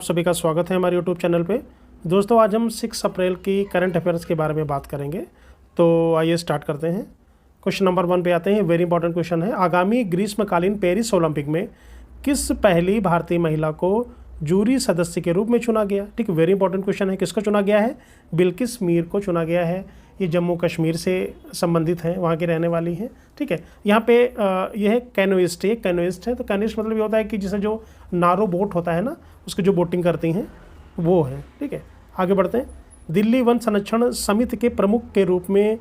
सभी का स्वागत है हमारे यूट्यूब चैनल पे। दोस्तों, आज हम 6 अप्रैल की करंट अफेयर्स के बारे में बात करेंगे। तो आइए स्टार्ट करते हैं। क्वेश्चन नंबर 1 पे आते हैं। वेरी इंपॉर्टेंट क्वेश्चन है। आगामी ग्रीष्मकालीन पेरिस ओलंपिक में किस पहली भारतीय महिला को जूरी सदस्य के रूप में चुना गया? ठीक, वेरी इंपॉर्टेंट क्वेश्चन है। किसको चुना गया है? बिल्किस मीर को चुना गया है। ये जम्मू कश्मीर से संबंधित हैं, वहाँ की रहने वाली हैं। ठीक है, यहाँ पे यह है कैनोइस्ट है। कैनोइस्ट है तो कैनोइस्ट मतलब ये होता है कि जैसे जो नारो बोट होता है ना, उसकी जो बोटिंग करती हैं वो है। ठीक है, आगे बढ़ते हैं। दिल्ली वन संरक्षण समिति के प्रमुख के रूप में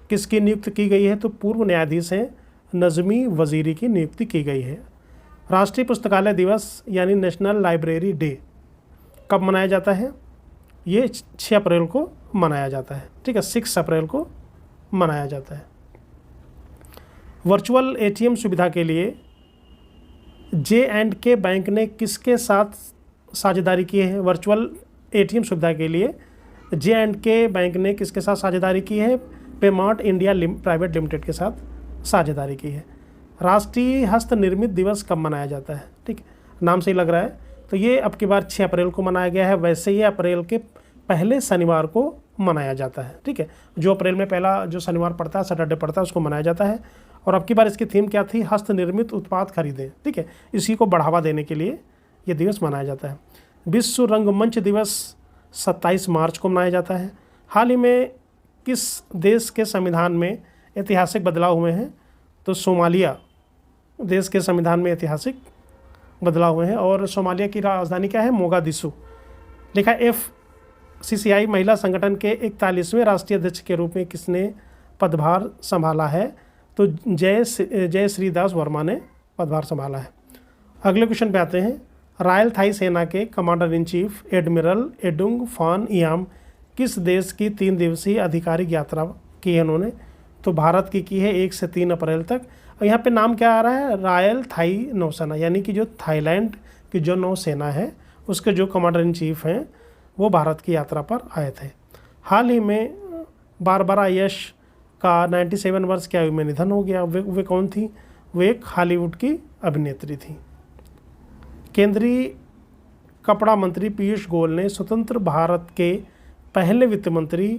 किसकी नियुक्ति की गई है? तो पूर्व न्यायाधीश हैं नज़मी वज़ीरी की नियुक्ति की गई है। राष्ट्रीय पुस्तकालय दिवस यानी नेशनल लाइब्रेरी डे कब मनाया जाता है? ये 6 अप्रैल को मनाया जाता है। ठीक है, 6 अप्रैल को मनाया जाता है। वर्चुअल एटीएम सुविधा के लिए J&K बैंक ने किसके साथ साझेदारी की है? वर्चुअल एटीएम सुविधा के लिए J&K बैंक ने किसके साथ साझेदारी की है? पेमार्ट इंडिया प्राइवेट लिमिटेड के साथ साझेदारी की है। राष्ट्रीय हस्त निर्मित दिवस कब मनाया जाता है? ठीक, नाम से ही लग रहा है। तो ये अब की बार 6 अप्रैल को मनाया गया है। वैसे ये अप्रैल के पहले शनिवार को मनाया जाता है। ठीक है, जो अप्रैल में पहला जो शनिवार पड़ता है, सैटरडे पड़ता है, उसको मनाया जाता है। और अब की बार इसकी थीम क्या थी? हस्त निर्मित उत्पाद खरीदें। ठीक है, इसी को बढ़ावा देने के लिए ये दिवस मनाया जाता है। विश्व रंगमंच दिवस 27 मार्च को मनाया जाता है। हाल ही में किस देश के संविधान में ऐतिहासिक बदलाव हुए हैं? तो सोमालिया देश के संविधान में ऐतिहासिक बदलाव हुए हैं। और सोमालिया की राजधानी क्या है? मोगादिशु। लिखा FCCI महिला संगठन के 41वें राष्ट्रीय अध्यक्ष के रूप में किसने पदभार संभाला है? तो जय श्रीदास वर्मा ने पदभार संभाला है। अगले क्वेश्चन पे आते हैं। रॉयल थाई सेना के कमांडर इन चीफ एडमिरल एडुंग फान इयाम किस देश की 3 दिवसीय आधिकारिक यात्रा की है उन्होंने? तो भारत की है 1 से 3 अप्रैल तक। और यहाँ पे नाम क्या आ रहा है? रॉयल थाई नौसेना, यानी कि जो थाईलैंड की जो नौसेना है उसके जो कमांडर इन चीफ हैं वो भारत की यात्रा पर आए थे। हाल ही में बारबरा यश का 97 वर्ष की आयु में निधन हो गया। वे कौन थी? वे एक हॉलीवुड की अभिनेत्री थी। केंद्रीय कपड़ा मंत्री पीयूष गोयल ने स्वतंत्र भारत के पहले वित्त मंत्री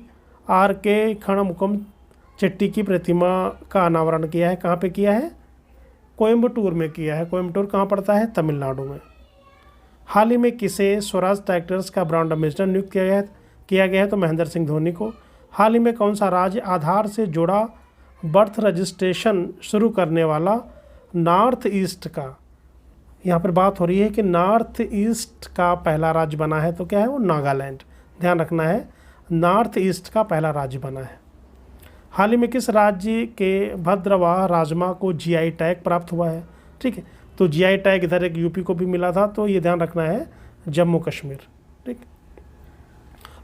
RK खणमुकम चेट्टी की प्रतिमा का अनावरण किया है। कहाँ पे किया है? कोयम्बटूर में किया है। कोयम्बटूर कहाँ पड़ता है? तमिलनाडु में। हाल ही में किसे स्वराज ट्रैक्टर्स का ब्रांड एम्बेसडर नियुक्त किया गया है? तो महेंद्र सिंह धोनी को। हाल ही में कौन सा राज्य आधार से जुड़ा बर्थ रजिस्ट्रेशन शुरू करने वाला नॉर्थ ईस्ट का, यहाँ पर बात हो रही है कि नॉर्थ ईस्ट का पहला राज्य बना है? तो क्या है वो? नागालैंड। ध्यान रखना है, नॉर्थ ईस्ट का पहला राज्य बना है। हाल ही में किस राज्य के भद्रवाह राजमा को GI टैग प्राप्त हुआ है? ठीक है, तो GI टैग इधर एक UP को भी मिला था, तो ये ध्यान रखना है, जम्मू कश्मीर। ठीक,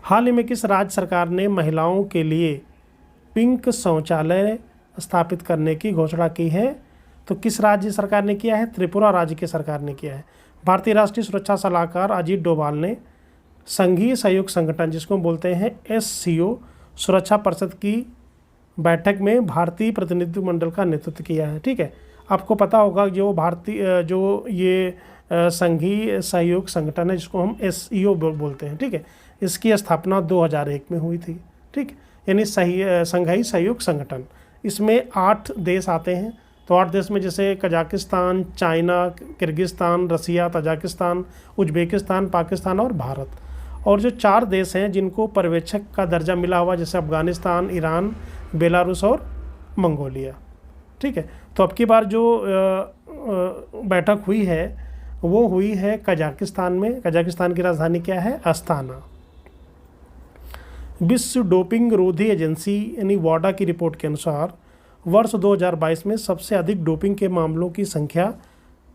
हाल ही में किस राज्य सरकार ने महिलाओं के लिए पिंक शौचालय स्थापित करने की घोषणा की है? तो किस राज्य सरकार ने किया है? त्रिपुरा राज्य की सरकार ने किया है। भारतीय राष्ट्रीय सुरक्षा सलाहकार अजीत डोभाल ने संघीय सहयोग संगठन, जिसको बोलते हैं SCO, सुरक्षा परिषद की बैठक में भारतीय प्रतिनिधिमंडल का नेतृत्व किया है। ठीक है, आपको पता होगा जो भारतीय जो ये संघीय सहयोग संगठन है, जिसको हम SCO बोलते हैं। ठीक है, इसकी स्थापना 2001 में हुई थी। ठीक, यानी संघीय सहयोग संगठन, इसमें 8 देश आते हैं। तो 8 देश में जैसे कजाकिस्तान, चाइना, किर्गिस्तान, रसिया, तजाकिस्तान, उज्बेकिस्तान, पाकिस्तान और भारत। और जो 4 देश हैं जिनको पर्यवेक्षक का दर्जा मिला हुआ, जैसे अफगानिस्तान, ईरान, बेलारूस और मंगोलिया। ठीक है, तो अब की बार जो बैठक हुई है वो हुई है कजाकिस्तान में। कजाकिस्तान की राजधानी क्या है? अस्ताना। विश्व डोपिंग रोधी एजेंसी यानी WADA की रिपोर्ट के अनुसार वर्ष 2022 में सबसे अधिक डोपिंग के मामलों की संख्या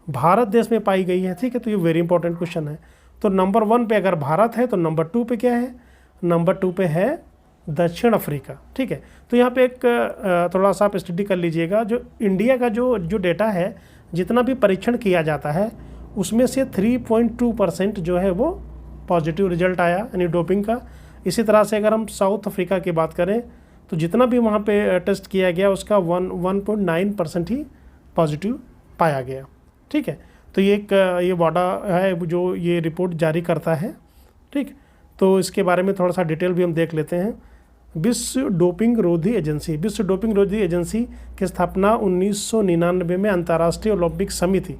भारत देश में पाई गई है। ठीक है, तो ये वेरी इंपॉर्टेंट क्वेश्चन है। तो नंबर 1 पे अगर भारत है तो नंबर 2 पे क्या है? नंबर 2 पे है दक्षिण अफ्रीका। ठीक है, तो यहाँ पे एक थोड़ा सा आप स्टडी कर लीजिएगा। जो इंडिया का जो डेटा है, जितना भी परीक्षण किया जाता है उसमें से 3.2% जो है वो पॉजिटिव रिजल्ट आया, यानी डोपिंग का। इसी तरह से अगर हम साउथ अफ्रीका की बात करें तो जितना भी वहाँ पे टेस्ट किया गया उसका 1.9% ही पॉजिटिव पाया गया। ठीक है, तो ये वाडा है जो ये रिपोर्ट जारी करता है। ठीक, तो इसके बारे में थोड़ा सा डिटेल भी हम देख लेते हैं। विश्व डोपिंग रोधी एजेंसी की स्थापना 1999 में अंतर्राष्ट्रीय ओलंपिक समिति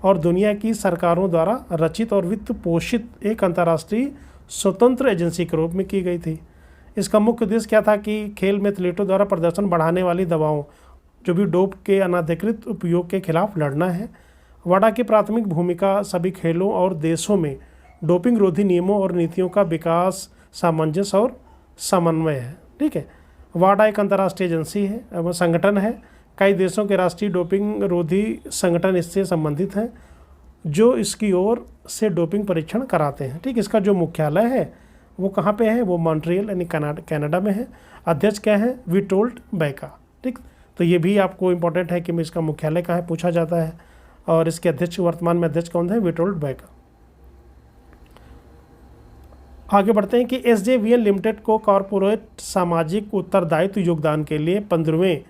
और दुनिया की सरकारों द्वारा रचित और वित्त पोषित एक अंतर्राष्ट्रीय स्वतंत्र एजेंसी के रूप में की गई थी। इसका मुख्य उद्देश्य क्या था कि खेल में एथलीटों द्वारा प्रदर्शन बढ़ाने वाली दवाओं, जो भी डोप के अनधिकृत उपयोग के खिलाफ लड़ना है। वाडा की प्राथमिक भूमिका सभी खेलों और देशों में डोपिंग रोधी नियमों और नीतियों का विकास, सामंजस्य और समन्वय है। ठीक है, वाडा एक अंतर्राष्ट्रीय एजेंसी है, वो संगठन है। कई देशों के राष्ट्रीय डोपिंग रोधी संगठन इससे संबंधित हैं, जो इसकी ओर से डोपिंग परीक्षण कराते हैं। ठीक, इसका जो मुख्यालय है वो कहाँ पे है? वो मॉन्ट्रियल यानी कनाडा में है। अध्यक्ष क्या है? विटोल्ड बैका। ठीक, तो ये भी आपको इम्पोर्टेंट है कि इसका मुख्यालय कहाँ है, पूछा जाता है। और इसके अध्यक्ष, वर्तमान में अध्यक्ष कौन है? विटोल्ड बैका। आगे बढ़ते हैं कि SJVN लिमिटेड को कॉरपोरेट सामाजिक उत्तरदायित्व योगदान के लिए 15वें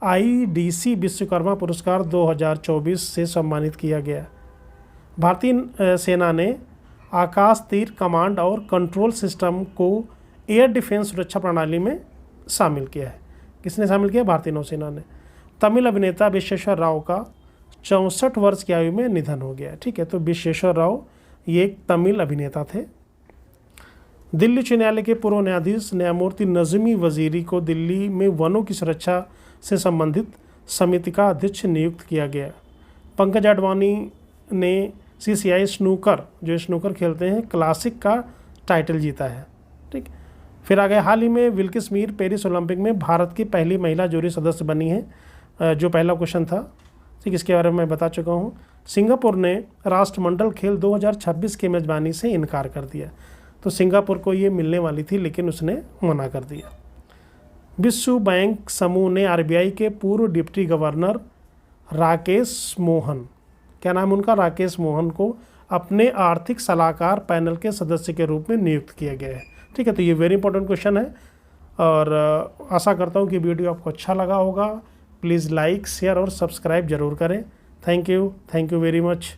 IDC विश्वकर्मा पुरस्कार 2024 से सम्मानित किया गया। भारतीय सेना ने आकाश तीर कमांड और कंट्रोल सिस्टम को एयर डिफेंस सुरक्षा प्रणाली में शामिल किया है। किसने शामिल किया? भारतीय नौसेना ने। तमिल अभिनेता विश्वेश्वर राव का 64 वर्ष की आयु में निधन हो गया। ठीक है, तो विश्वेश्वर राव ये एक तमिल अभिनेता थे। दिल्ली उच्च न्यायालय के पूर्व न्यायाधीश न्यायमूर्ति नज़मी वजीरी को दिल्ली में वनों की सुरक्षा से संबंधित समिति का अध्यक्ष नियुक्त किया गया। पंकज अडवाणी ने CCI स्नूकर, जो स्नूकर खेलते हैं, क्लासिक का टाइटल जीता है। ठीक, फिर आगे हाल ही में विल्किस मीर पेरिस ओलंपिक में भारत की पहली महिला जूरी सदस्य बनी है, जो पहला क्वेश्चन था। ठीक, इसके बारे में मैं बता चुका हूँ। सिंगापुर ने राष्ट्रमंडल खेल 2026 की मेज़बानी से इनकार कर दिया। तो सिंगापुर को ये मिलने वाली थी, लेकिन उसने मना कर दिया। विश्व बैंक समूह ने RBI के पूर्व डिप्टी गवर्नर राकेश मोहन, क्या नाम उनका? राकेश मोहन को अपने आर्थिक सलाहकार पैनल के सदस्य के रूप में नियुक्त किया गया है। ठीक है, तो ये वेरी इंपॉर्टेंट क्वेश्चन है और आशा करता हूँ कि वीडियो आपको अच्छा लगा होगा। प्लीज़ लाइक, शेयर और सब्सक्राइब जरूर करें। Thank you very much.